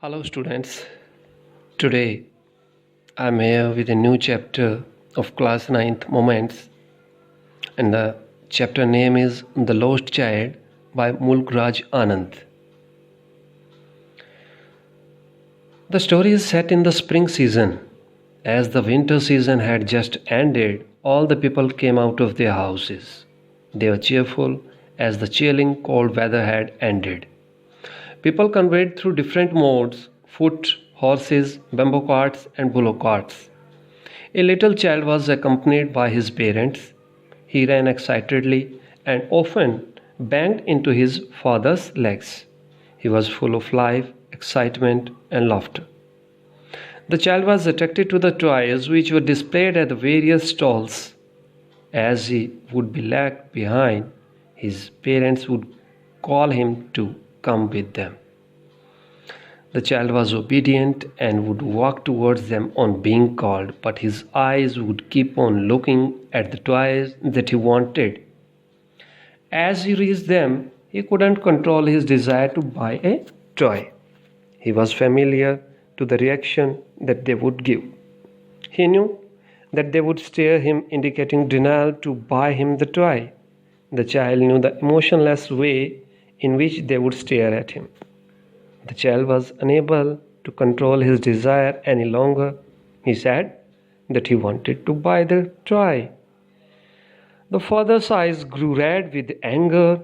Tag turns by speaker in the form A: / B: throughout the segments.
A: Hello, students. Today I'm here with a new chapter of class 9th Moments, and the chapter name is The Lost Child by Mulk Raj Anand. The story is set in the spring season. As the winter season had just ended, all the people came out of their houses. They were cheerful as the chilling cold weather had ended. People conveyed through different modes: foot, horses, bamboo carts, and bullock carts. A little child was accompanied by his parents. He ran excitedly and often banged into his father's legs. He was full of life, excitement, and laughter. The child was attracted to the toys which were displayed at the various stalls. As he would be lagged behind, his parents would call him to come with them. The child was obedient and would walk towards them on being called, but his eyes would keep on looking at the toys that he wanted. As he reached them, he couldn't control his desire to buy a toy. He was familiar to the reaction that they would give. He knew that they would stare him, indicating denial to buy him the toy. The child knew the emotionless way in which they would stare at him. The child was unable to control his desire any longer. He said that he wanted to buy the toy. The father's eyes grew red with anger.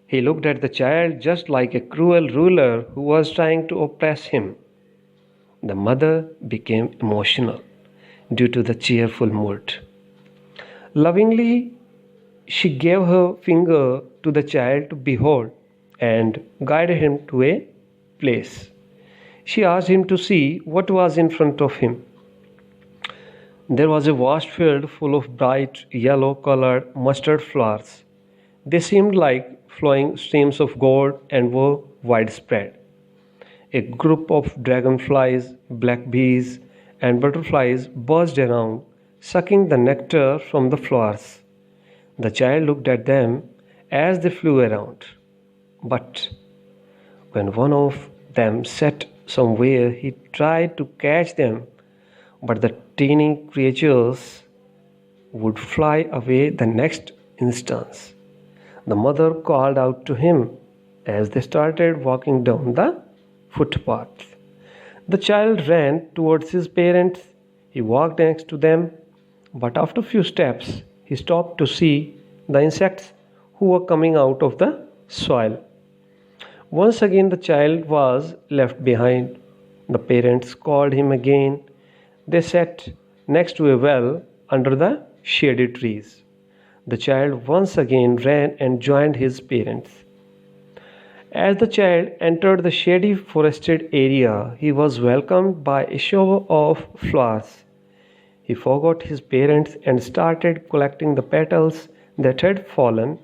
A: He looked at the child just like a cruel ruler who was trying to oppress him. The mother became emotional due to the cheerful mood. Lovingly, she gave her finger to the child to behold and guided him to a place. She asked him to see what was in front of him. There was a vast field full of bright yellow-colored mustard flowers. They seemed like flowing streams of gold and were widespread. A group of dragonflies, black bees, and butterflies buzzed around, sucking the nectar from the flowers. The child looked at them as they flew around. But when one of them sat somewhere, he tried to catch them, but the teeny creatures would fly away the next instant. The mother called out to him as they started walking down the footpath. The child ran towards his parents. He walked next to them, but after a few steps, he stopped to see the insects who were coming out of the soil. Once again, the child was left behind. The parents called him again. They sat next to a well under the shady trees. The child once again ran and joined his parents. As the child entered the shady forested area, he was welcomed by a shower of flowers. He forgot his parents and started collecting the petals that had fallen.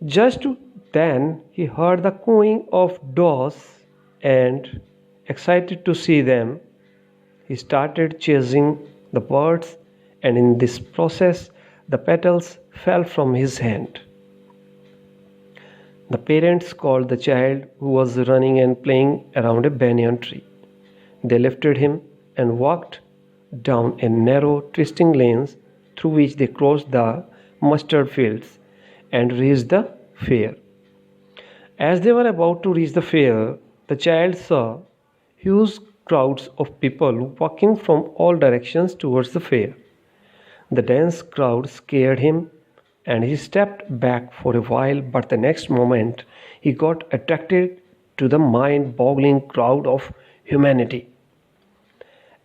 A: Just then he heard the cooing of doves and, excited to see them, he started chasing the birds, and in this process the petals fell from his hand. The parents called the child who was running and playing around a banyan tree. They lifted him and walked down a narrow twisting lanes through which they crossed the mustard fields and reached the fair. As they were about to reach the fair, the child saw huge crowds of people walking from all directions towards the fair. The dense crowd scared him, and he stepped back for a while, but the next moment he got attracted to the mind-boggling crowd of humanity.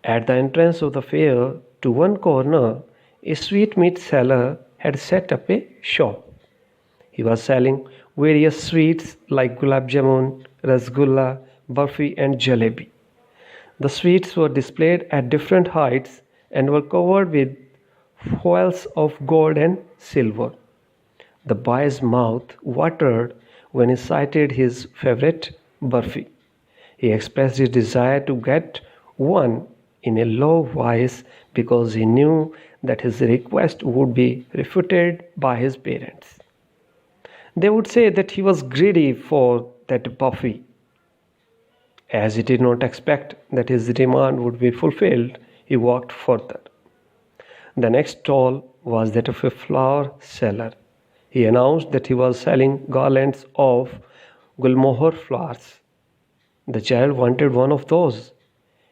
A: At the entrance of the fair, to one corner, a sweetmeat seller had set up a shop. He was selling various sweets like gulab jamun, rasgulla, barfi, and jalebi. The sweets were displayed at different heights and were covered with foils of gold and silver. The boy's mouth watered when he sighted his favorite barfi. He expressed his desire to get one in a low voice because he knew that his request would be refuted by his parents. They would say that he was greedy for that barfi. As he did not expect that his demand would be fulfilled, he walked further. The next stall was that of a flower seller. He announced that he was selling garlands of gulmohar flowers. The child wanted one of those.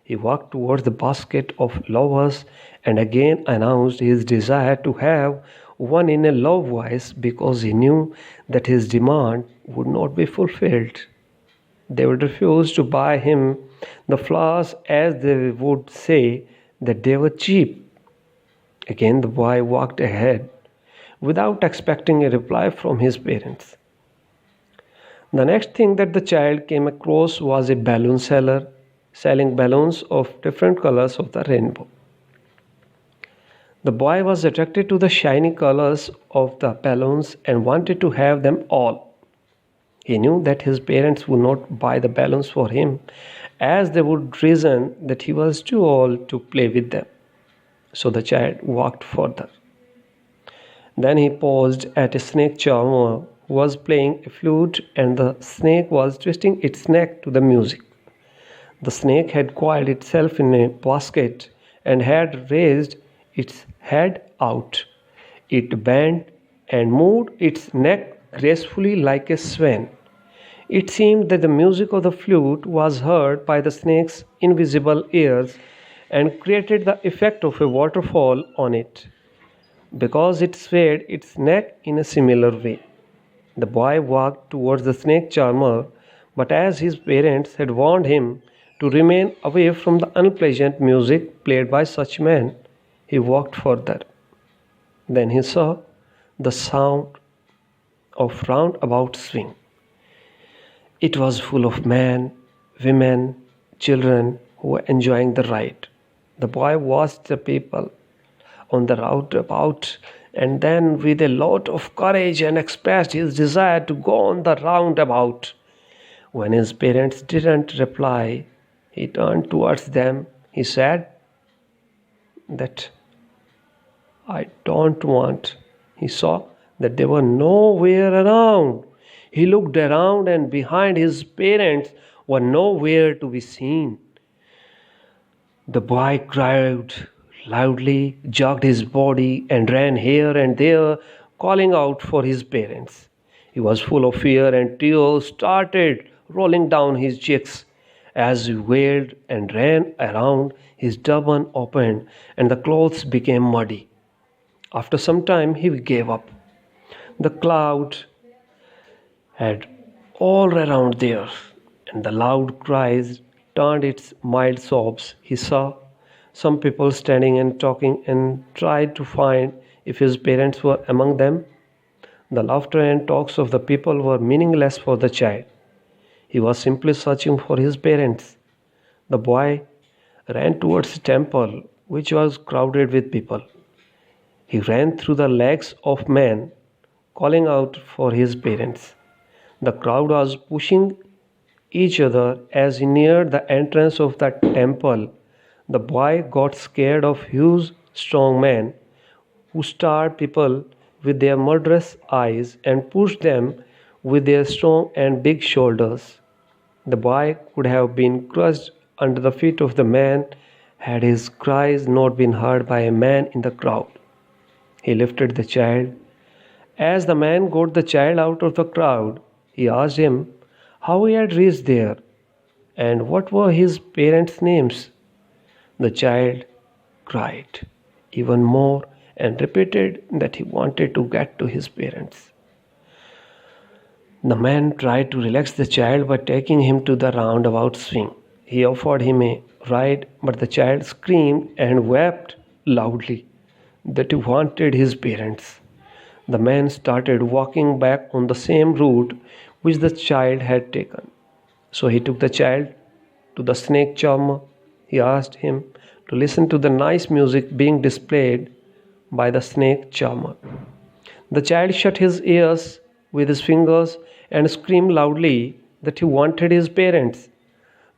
A: He walked towards the basket of flowers and again announced his desire to have one in a low voice because he knew that his demand would not be fulfilled. They would refuse to buy him the flowers as they would say that they were cheap. Again, the boy walked ahead without expecting a reply from his parents. The next thing that the child came across was a balloon seller selling balloons of different colors of the rainbow. The boy was attracted to the shiny colors of the balloons and wanted to have them all. He knew that his parents would not buy the balloons for him as they would reason that he was too old to play with them. So the child walked further. Then he paused at a snake charmer who was playing a flute and the snake was twisting its neck to the music. The snake had coiled itself in a basket and had raised its head out. It bent and moved its neck gracefully like a swan. It seemed that the music of the flute was heard by the snake's invisible ears and created the effect of a waterfall on it, because it swayed its neck in a similar way. The boy walked towards the snake charmer, but as his parents had warned him to remain away from the unpleasant music played by such men, he walked further. Then he saw the sound of roundabout swing. It was full of men, women, children who were enjoying the ride. The boy watched the people on the roundabout and then with a lot of courage and expressed his desire to go on the roundabout. When his parents didn't reply, he turned towards them. He said that I don't want. He saw that they were nowhere around. He looked around and behind his parents were nowhere to be seen. The boy cried loudly, jogged his body and ran here and there, calling out for his parents. He was full of fear and tears started rolling down his cheeks as he wailed and ran around. His turban opened and the clothes became muddy. After some time he gave up. The cloud had all around there, and the loud cries turned its mild sobs. He saw some people standing and talking and tried to find if his parents were among them. The laughter and talks of the people were meaningless for the child. He was simply searching for his parents. The boy ran towards the temple, which was crowded with people. He ran through the legs of men, calling out for his parents. The crowd was pushing each other as he neared the entrance of the temple. The boy got scared of huge, strong men who stared people with their murderous eyes and pushed them with their strong and big shoulders. The boy could have been crushed under the feet of the man had his cries not been heard by a man in the crowd. He lifted the child. As the man got the child out of the crowd, he asked him how he had reached there and what were his parents' names. The child cried even more and repeated that he wanted to get to his parents. The man tried to relax the child by taking him to the roundabout swing. He offered him a ride, but the child screamed and wept loudly that he wanted his parents. The man started walking back on the same route which the child had taken. So he took the child to the snake charmer. He asked him to listen to the nice music being displayed by the snake charmer. The child shut his ears with his fingers and screamed loudly that he wanted his parents.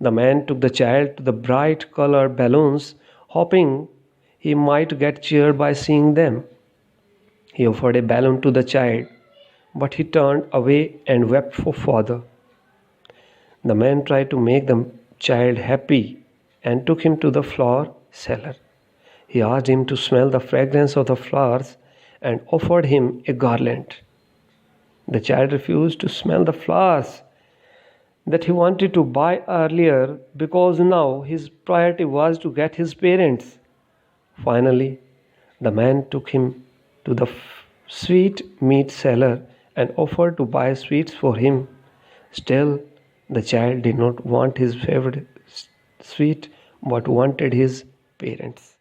A: The man took the child to the bright colored balloons, hoping he might get cheered by seeing them. He offered a balloon to the child, but he turned away and wept for father. The man tried to make the child happy and took him to the flower seller. He asked him to smell the fragrance of the flowers and offered him a garland. The child refused to smell the flowers that he wanted to buy earlier because now his priority was to get his parents. Finally, the man took him to the sweet meat seller and offered to buy sweets for him. Still, the child did not want his favorite sweet but wanted his parents.